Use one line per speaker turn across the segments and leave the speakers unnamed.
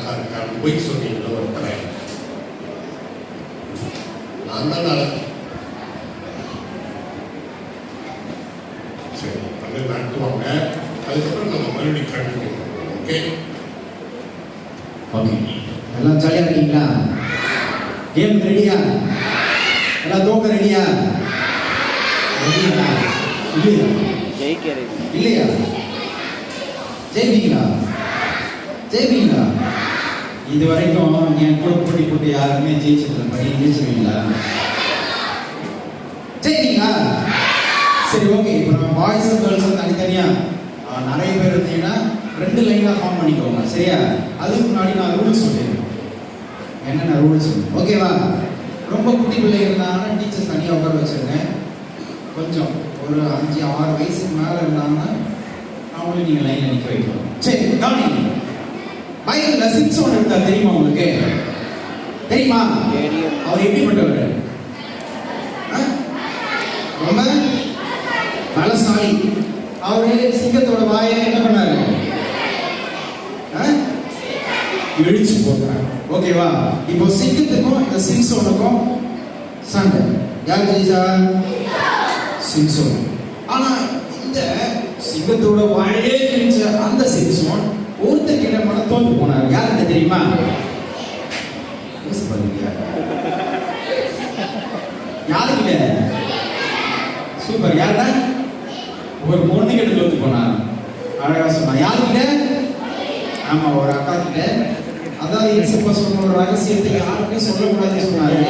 அழகா இருக்கான்னு போய் சொன்னீங்களோ ஒருத்தரை நான் தான் அழகு. சரி, அது நடத்துவாங்க. அதுக்கப்புறம் நம்ம மறுபடியும் கண்டினியூ பண்ணுவோம். ஓகே
ஓகே, எல்லாம் ஜாலியாக இருக்கீங்களா? கேம் ரெடியா? எல்லாம் தோக்க ரெடியா? ரெடியா? இல்லையா? இல்லையா? ஜெயிப்பீங்களா? ஜெயிப்பீங்களா? இது வரைக்கும் என் கூட போட்டி போட்டு யாருமே ஜெயிச்சதில்லை. படி ஜெயிச்சுவீங்களா? ஜெயிப்பீங்களா? சரி, ஓகே. இப்போ நம்ம பாய்ஸ் அண்ட் கேர்ள்ஸ் தனித்தனியாக நிறைய பேர் இருந்தீங்கன்னா 2 லைனாக ஃபார்ம் பண்ணிக்கோங்க. சரியா? அதுக்கு முன்னாடி நான் ரூல்ஸ் சொல்லிடுறேன். என்னென்ன ரூல்ஸ்? ஓகேவா? ரொம்ப குட்டி பிள்ளை இருந்தாங்கன்னா டீச்சர்ஸ் தனியாக உட்கார வச்சுருக்கேன். கொஞ்சம் ஒரு 5-6 வயசுக்கு மேலே இருந்தாங்கன்னா அவங்களும் நீங்கள் லைனில் நிற்க வைக்கணும். சரி, கவனி. பைபிளில் சிம்சோன் இருந்தார், தெரியுமா உங்களுக்கு? தெரியுமா? அவர் எப்படிப்பட்டவர்? ரொம்ப பலசாலி. அவரு சிங்கத்தோட வாயை என்ன பண்ணாரு? இழிச்சு போட்டார். ஓகேவா? இப்போ சிங்கத்துக்கும் இந்த சிம்சோனுக்கும் சண்டை. யார் ஜெயிச்சா? சிம்சோன். ஆனா இந்த சிங்கத்தோட வாயே கிழிச்ச அந்த சிம்சோன் ஒருத்தருக்கு என்ன பண்ண தோத்து போனார். யாருக்கு தெரியுமா? யாருக்கிட்ட? சூப்பர். யாருடா? ஒரு பொண்ணு கிட்ட தோத்து போனார். அழகா சொன்னா. யாருக்கிட்ட? ஆமா, ஒரு அக்கா கிட்ட. அதாவது இயேசுப்பா சொன்ன ஒரு ரகசியத்தை யாருமே சொல்லக்கூடாதுன்னு சொன்னாரு.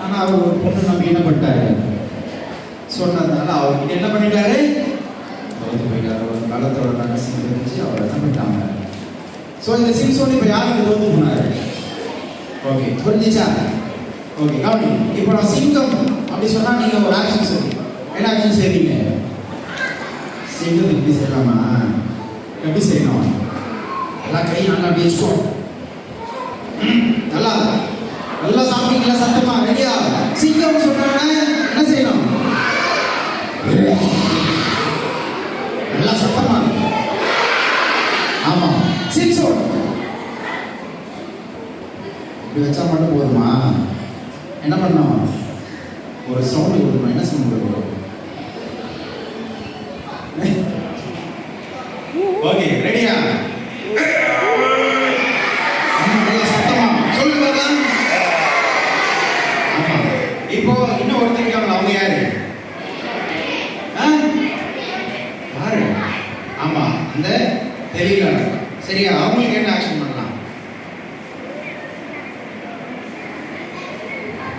ஆனா அவர் ஒரு பொண்ணு நம்பி என்ன பண்ணிட்டாரு? சொன்னதுனால அவர்கிட்ட என்ன பண்ணிட்டாரு? தோத்து போயிட்டாரு. ஒரு காலத்தோட ரகசியம் தெரிஞ்சு அவரை என்ன பண்ணிட்டாங்க. ஸோ இந்த சிம்சோன் இப்போ யாருக்கு தோத்து போனாரு? ஓகே, புரிஞ்சிச்சா? ஓகே, கவனி. இப்போ நான் சிங்கம் அப்படி சொன்னா நீங்க ஒரு ஆக்ஷன் சொல்லுங்க. என்ன ஆக்ஷன் செய்வீங்க? சிங்கத்துக்கு எப்படி செய்யலாமா? எப்படி செய்யணும்? எல்லாம் கை நல்லா அப்படி வச்சுக்கோ. நல்லா நல்லா சாப்பிட்டீங்களா? சத்தமா ரெடியா? சிங்கம் சொன்னானே என்ன செய்யணும்? நல்லா சத்தமா. ஆமா, சிம்சோன் இப்படி வச்சா மட்டும் போதுமா? என்ன பண்ணோம்? ஒரு சவுண்ட் கொடுக்கணும். என்ன சவுண்ட் கொடுக்கணும்? ஓகே, ரெடியா? சத்தமா சொல்லுங்க. ஆமா, இப்போ இன்னும் ஒருத்தர் இருக்காங்க. அவங்க யாரு? யாரு? ஆமா, அந்த தெரியல. சரியா? அவங்களுக்கு என்ன ஆக்ஷன் பண்ணலாம்?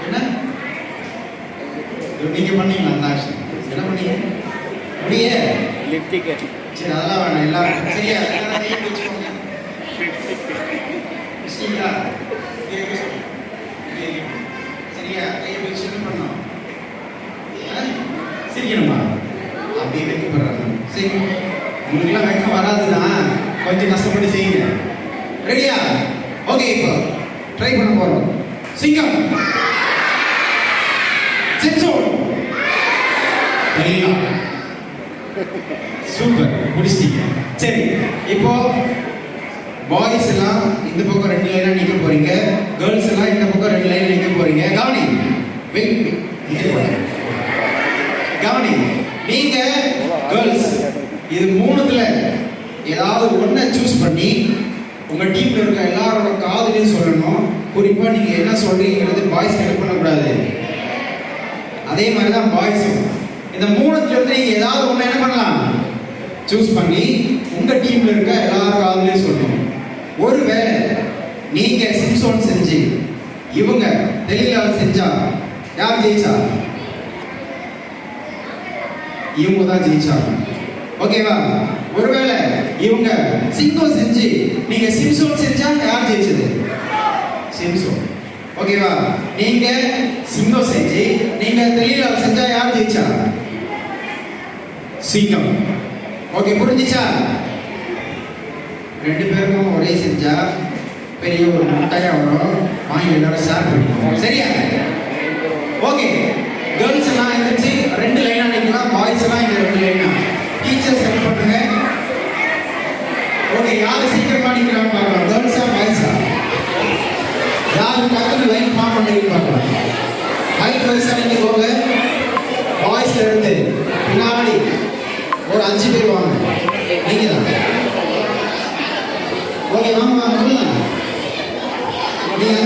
என்ன நீங்க பண்ணீங்களா அந்த ஆக்ஷன்? என்ன பண்ணீங்க? முடிய லிஃப்ட் டிக்கெட். சரி, அதெல்லாம் வேணாம். எல்லாரும் சரியா? எல்லாரும் கை வச்சுக்கோங்க. சரியா? சரியா? கை வச்சு என்ன பண்ணோம்? சிரிக்கணுமா? அப்படியே வைக்கப்படுறாங்க. சரி, உங்களுக்குலாம் வைக்க வராதுதான், கொஞ்சம் கஷ்டப்பட்டு செய்யுங்க. ரெடியா? ஓகே, இப்போ ட்ரை பண்ண போறோம். சிங்கம், சிம்சோன், சூப்பர், முடிச்சிட்டீங்க. சரி, இப்போ பாய்ஸ் எல்லாம் இந்த பக்கம் 2 லைனா நிக்க போறீங்க. கேர்ள்ஸ் எல்லாம் இந்த பக்கம் 2 லைனா நிக்க போறீங்க. கவனி, கவனி. நீங்க கேர்ள்ஸ் இது 3த்துல ஏதாவது ஒன்றை சூஸ் பண்ணி உங்க டீம்ல இருக்க எல்லாரோட காதுலையும் சொல்லணும். குறிப்பா நீங்க என்ன சொல்றீங்கிறது பாய்ஸ் ஹெல்ப் பண்ணக்கூடாது. அதே மாதிரி தான் பாய்ஸும் இந்த 3த்துல இருந்து நீங்க ஏதாவது ஒன்று என்ன பண்ணலாம்? சூஸ் பண்ணி உங்க டீம்ல இருக்க எல்லாரும் காதுலையும் சொல்லணும். ஒருவேளை நீங்க சிம்சோன் செஞ்சு இவங்க தெளிலால் செஞ்சா யார் ஜெயிச்சா? இவங்க தான் ஜெயிச்சாங்க. ஓகேவா? ஒருவேளை இவங்க சிங்கம் செஞ்சு நீங்க சிம்சோன் செஞ்சா யார் ஜெயிச்சது? சிம்சோன். ஓகேவா? நீங்க சிங்கம் செஞ்சு நீங்க தெளிலால் செஞ்சா யார் ஜெயிச்சா? சிங்கம். ஓகே, புரிஞ்சிச்சா? 2 பேருக்கும் ஒரே செஞ்சா பெரிய ஒரு முட்டையா வரும். வாங்கி எல்லாரும் ஷேர் பண்ணிக்கோங்க. சரியா? ஓகே, கேர்ள்ஸ் எல்லாம் எந்திரிச்சு 2 லைனா நிக்கலாம். பாய்ஸ் எல்லாம் இந்த 2 லைனா. டீச்சர்ஸ் ஹெல்ப் பண்ணுங்க. ஓகே, யாரு சீக்கிரமா நிக்கிறாங்க பார்க்கலாம். கேர்ள்ஸா பாய்ஸா? யாரு டக்குனு லைன் ஃபார்ம் பண்ணுறீங்கன்னு பார்க்கலாம். ஹைட் வயசாக நீங்கள் போங்க. பாய்ஸ்ல இருந்து பின்னாடி ஒரு 5 பேர் வாங்க. நீங்க தான். ஓகே வாங்க வாங்க.